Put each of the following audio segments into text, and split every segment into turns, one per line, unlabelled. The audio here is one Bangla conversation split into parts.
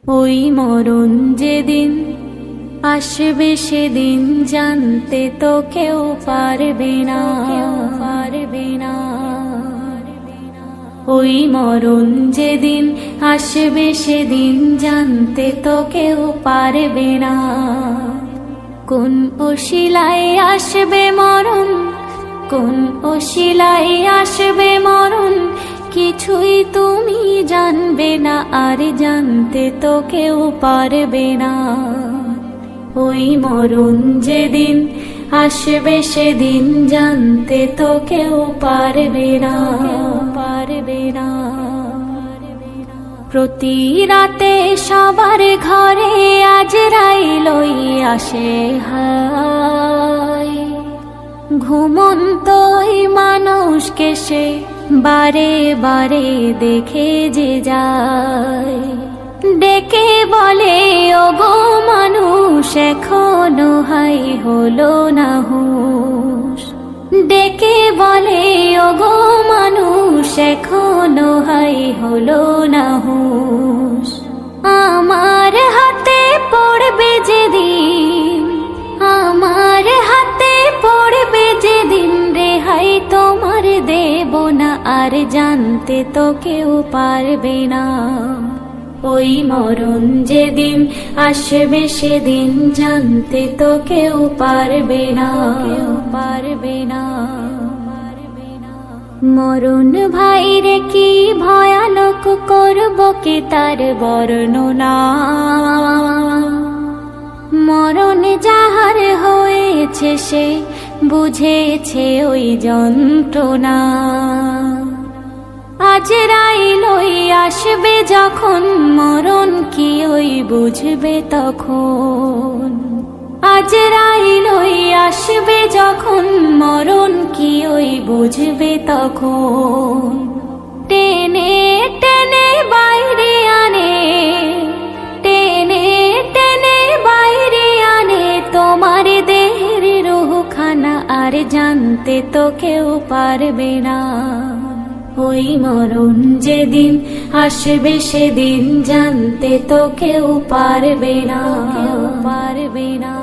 ওই মরণ যেদিন আসবে সেদিন জানতে তো কেউ পারবে না, পারবে না। ওই মরণ যেদিন আসবে সেদিন জানতে তো কেউ পারবে না। কোন অশিলায় আসবে মরণ, কোন অশিলায় আসবে মরণ, কিছুই তুমি জানবে না, আর জানতে তো কেউ পারবে না। ওই মরণ যেদিন আসবে সেদিন জানতে তো কেউ পারবে না, পারবে না। প্রতি রাতে সবার ঘরে আজরাইল আসে হায়, ঘুমন্তই মানুষকে সে বারে বারে দেখে যে যায়। ডেকে বলে ওগো মানুষ এখনো হাই হলো না হুঁশ, ডেকে বলে ওগো মানুষ এখনো হাই হলো না হুঁশ। আমার হাতে পড়বে যেদিন, আমার হাতে পড়বে যেদিন, রেহাই তোমার দেব না, আর জানতে তো কেউ পারবে না। ওই মরণ যেদিন আসবে সেদিন জানতে তো কেউ পারবে না, কেউ পারবে না। মরণ ভাইরে কি ভয়ানক করব কি তার বর্ণনা, মরণ যাহার হয়েছে সে বুঝেছে ওই যন্ত্রণা। আজরাইল আসবে যখন মরণ কি ওই বুঝবে তখন, আজরাইল আসবে যখন মরণ কি ওই বুঝবে তখন। টেনে টেনে বাইরে আনে, টেনে টেনে বাইরে আনে তোমার দেহের রুহখানা, আর জানতে তো কেউ পারবে না। ওই মরণ যেদিন আসবে সেদিন জানতে তো কেউ পারবে না, কেউ পারবে না।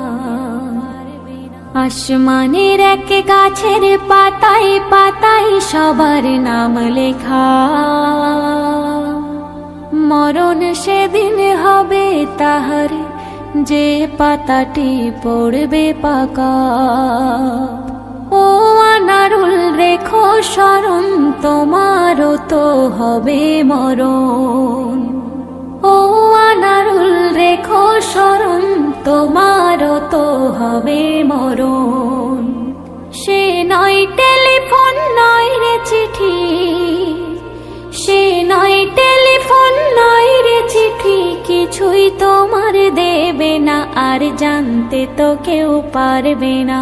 আসমানের এক গাছের পাতায় পাতায় সবার নাম লেখা, মরণ সেদিন হবে তাহার যে পাতাটি পড়বে পাকা। ও আনারুল রেখো স্মরণ তোমারও তো হবে মরণ, ও আনারুল রেখো স্মরণ তোমারও তো হবে মরণ। সে নয় টেলিফোন নয় রে চিঠি, সে নয় টেলিফোন নয় রে চিঠি, কিছুই তোমার দেবে না, আর জানতে তো কেউ পারবে না।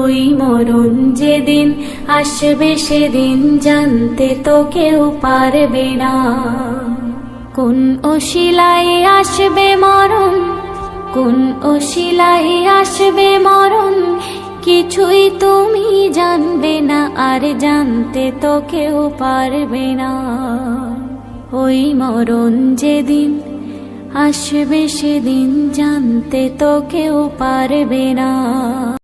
ওই মরণ যেদিন আসবে সেদিন জানতে তো কেউ পারবে না। কোন অশিলায় আসবে মরণ, কোন অশিলায় আসবে মরণ, কিছুই তুমি জানবে না, আর জানতে তো কেউ পারবে না। ওই মরণ যেদিন আসবে সেদিন জানতে তো কেউ পারবে না।